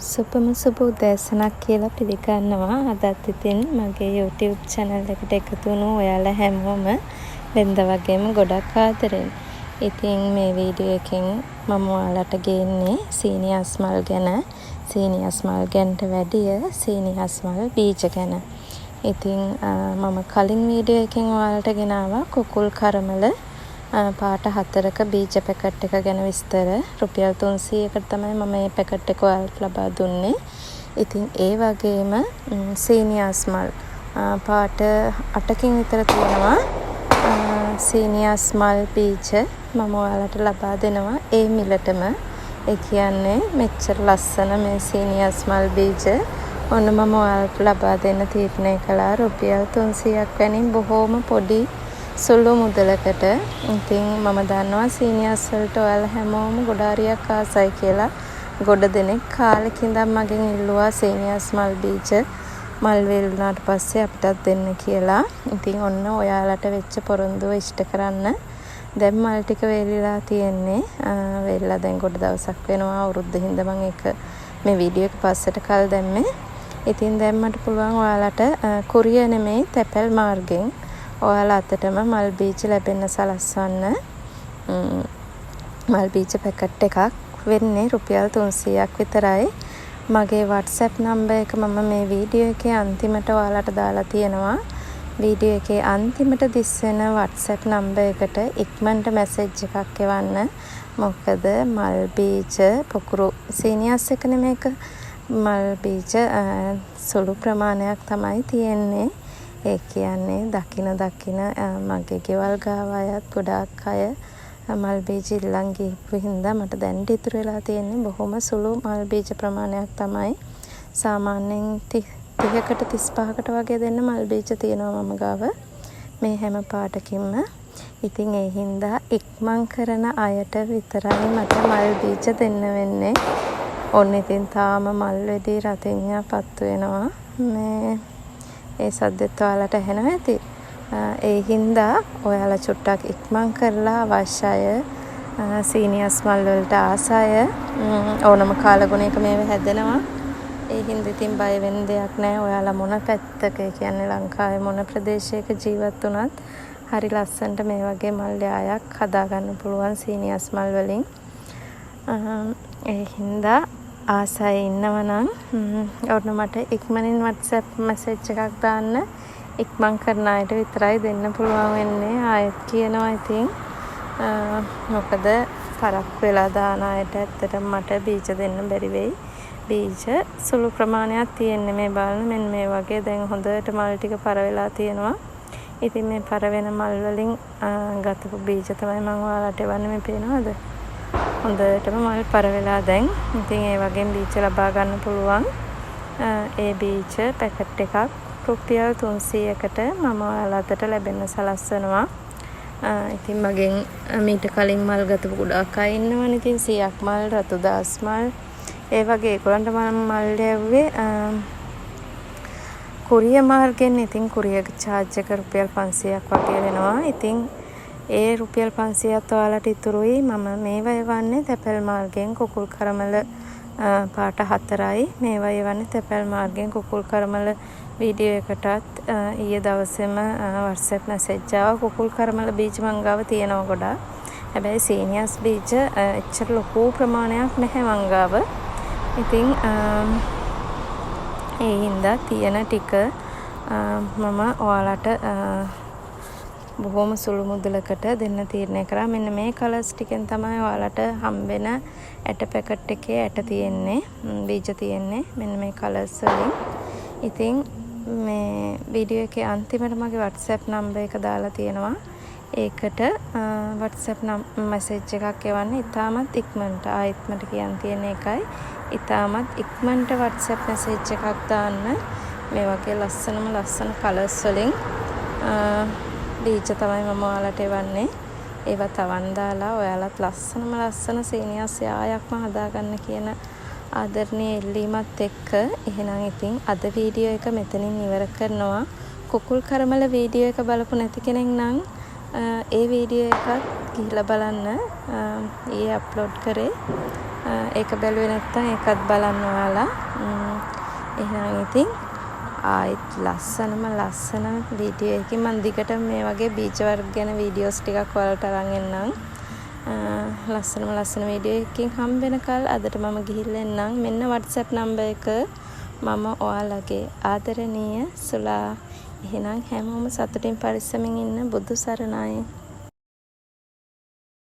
සුපම සුබ උදෑසනක් කියලා පිළිගන්නවා. අදත් ඉතින් මගේ YouTube channel එකට එකතු වුණු ඔයාලා හැමෝම වෙනද වගේම ගොඩක් ආදරෙන්. ඉතින් මේ වීඩියෝ එකෙන් මම ඔයාලට ගේන්නේ සීනියස් මල් ගැන. සීනියස් මල් ගැනට වැඩිය සීනියස් මල් බීජ ගැන. ඉතින් මම කලින් වීඩියෝ එකෙන් ඔයාලට ගෙනාවා කුකුල් කරමල පාට 4ක බීජ පැකට් එක ගැන විස්තර. රුපියල් 300කට තමයි මම මේ පැකට් එක ඔයාලට ලබා දුන්නේ. ඉතින් ඒ වගේම සීනියස් මල් පාට 8කින් විතර තියෙනවා. සීනියස් මල් බීජ මම ඔයාලට ලබා දෙනවා ඒ මිලටම. ඒ කියන්නේ මෙච්චර ලස්සන මේ සීනියස් මල් බීජ ඔන්න මම ඔයාලට ලබා දෙන්න තීරණය කළා රුපියල් 300ක් වැනි බොහෝම පොඩි සුළු මුදලකට. ඉතින් මම දන්නවා සීනියස් වලට ඔයාලා හැමෝම ගොඩාරියක් ආසයි කියලා. ගොඩ දෙනෙක් කාලෙක ඉඳන් මගෙන් ඉල්ලුවා සීනියස් මල් බීජ මල් වේලුණාට පස්සේ අපිටත් දෙන්න කියලා. ඉතින් ඔන්න ඔයාලට වෙච්ච පොරොන්දුව ඉෂ්ට කරන්න දැන් මල් ටික වේලිලා තියෙන්නේ. වේලිලා දැන් ගොඩ දවසක් වෙනවා. අවුරුද්ද හින්දා මම ඒක මේ වීඩියෝ එක පස්සට කල් දැම්මේ. ඉතින් දැන් මට පුළුවන් ඔයාලට කුරිය නෙමෙයි තැපැල් මාර්ගෙන් ඔයාලා අතටම මල් බීජ ලැබෙන්න සලස්වන්න. මල් බීජ පැකට් එකක් වෙන්නේ රුපියල් 300ක් විතරයි. මගේ WhatsApp නම්බර් එක මම මේ වීඩියෝ එකේ අන්තිමට ඔයාලට දාලා තියෙනවා. වීඩියෝ එකේ අන්තිමට දිස් වෙන WhatsApp නම්බර් එකට ඉක්මනට මැසේජ් එකක් එවන්න. මොකද මල් බීජ පොකුරු සීනියස් එක නෙමේක. මල් බීජ සුළු ප්‍රමාණයක් තමයි තියෙන්නේ. ඒ කියන්නේ දකින මගේ ගෙවල් ගාව අයත් ගොඩාක් අය මල් බීජ ඉල්ලන් ගිහපු හින්දා මට දැන් ඉතුරු වෙලා තියෙන්නේ බොහොම සුළු මල් බීජ ප්‍රමාණයක් තමයි. සාමාන්‍යයෙන් 30කට 35කට වගේ දෙන්න මල් බීජ තියෙනවා මම ගාව මේ හැම පාටකින්ම. ඉතින් ඒ හින්දා ඉක්මන් කරන අයට විතරයි මට මල් බීජ දෙන්න වෙන්නේ. ඔන්න ඉතින් තාම මල් වෙඩි රතිඤ්ඤා පත්තු වෙනවා. මේ ඒ සද්දෙත් ඔයාලට ඇහෙනවා ඇති. ඒ හින්දා ඔයාලා චුට්ටක් ඉක්මන් කරලා අවශ්‍යය සීනියස් මල් වලට ආසය ඕනම කාලගුණයක මේව හැදෙනවා. ඒ හින්දා ඉතින් බය වෙන්න දෙයක් නැහැ. ඔයාලා මොන පැත්තක කියන්නේ ලංකාවේ මොන ප්‍රදේශයක ජීවත් වුණත් හරි ලස්සනට මේ වගේ මල් යායක් හදා ගන්න පුළුවන් සීනියස් මල් වලින්. ඒ හින්දා ආසයි ඉන්නවනම් ඔන්න මට ඉක්මනින් WhatsApp මැසේජ් එකක් දාන්න. ඉක්මන් කරන අයට විතරයි දෙන්න පුළුවන් වෙන්නේ. ආයෙත් කියනවා ඉතින් මොකද තරක් වෙලා දාන අයට ඇත්තටම මට බීජ දෙන්න බැරි වෙයි. බීජ සුළු ප්‍රමාණයක් තියෙන්නේ මේ බලන්න මෙන්න මේ වගේ. දැන් හොඳට මල් ටික පර වෙලා තියෙනවා. ඉතින් මේ පර වෙන මල් වලින් ගතපු බීජ තමයි මම ඔයාලට එවන්නේ. මේ පේනවද? හොඳටම මල් පර වෙලා දැන්. ඉතින් ඒ වගේ බීජ ලබා ගන්න පුළුවන්. ඒ බීජ පැකට් එකක් රුපියල් 300කට මම ඔයාලට ලැබෙන්න සලස්වනවා. ඉතින් මගෙන් මීට කලින් මල් ගතපු ගොඩක් අය ඉන්නවනේ. ඉතින් 100ක් මල්, රතුදාස් මල් ඒ වගේ ඒගොල්ලන්ට මම මල් ලැබුවේ කුරිය මාර්ගෙන්. ඉතින් කුරිය charge එක රුපියල් 500ක් වගේ වෙනවා. ඉතින් ඒ රුපියල් 500ත් ඔයාලට ඉතුරුයි. මම මේවා එවන්නේ තැපැල් මාර්ගෙන් කුකුල් කරමල පාට 4යි. මේවා එවන්නේ තැපැල් මාර්ගෙන් කුකුල් කරමල වීඩියෝ එකටත් ඊයේ දවසේම WhatsApp මැසේජ් ආවා. කුකුල් කරමල බීජ මං ගාව තියෙනවා ගොඩාක්. හැබැයි සීනියස් බීජ එච්චර ලොකු ප්‍රමාණයක් නැහැ මං ගාව. ඉතින් ඒ හින්දා තියෙන ටික මම ඔයාලට බොහොම සුළු මුදලකට දෙන්න තීරණය කරා. මෙන්න මේ කලර්ස් ටිකෙන් තමයි ඔයාලට හම්බෙන ඇට පැකට් එකේ ඇට තියෙන්නේ, බීජ තියෙන්නේ මෙන්න මේ කලර්ස් වලින්. ඉතින් මේ වීඩියෝ එකේ අන්තිමට මගේ WhatsApp නම්බර් එක දාලා තියෙනවා. ඒකට WhatsApp මැසේජ් එකක් එවන්න. ඉතාමත් ඉක්මනට ආයෙත්මට කියන්න තියෙන එකයි. ඉතාමත් ඉක්මනට WhatsApp මැසේජ් එකක් දාන්න. මේ වගේ ලස්සන කලර්ස් වලින් බීජ තමයි මම ඔයාලට එවන්නේ. ඒවා තවන් දාලා ඔයාලත් ලස්සන සීනියස් යායක්ම හදාගන්න කියන ආදරණීය ඉල්ලීමත් එක්ක එහෙනම් ඉතින් අද වීඩියෝ එක මෙතනින් ඉවර කරනවා. කුකුල් කරමල වීඩියෝ එක බලපු නැති කෙනෙක් නම් ඒ වීඩියෝ එකත් ගිහිල්ලා බලන්න. ඊයේ අප්ලෝඩ් කරේ. ඒක බැලුවේ නැත්නම් ඒකත් බලන්න ඔයාලා. එහෙනම් ඉතින් ආයෙත් ලස්සන වීඩියෝ එකකින් මම දිගට මේ වගේ බීජ වර්ග ගැන වීඩියෝස් ටිකක් ඔයාලට අරන් එන්නම්. ලස්සන වීඩියෝ එකකින් හම්බ වෙනකල් අදට මම ගිහිල්ලා එන්නම්. මෙන්න WhatsApp නම්බර් එක මම ඔයාලගේ ආදරණීය සුලා. එහෙනම් හැමෝම සතුටින් පරිස්සමින් ඉන්න. බුදු සරණයි.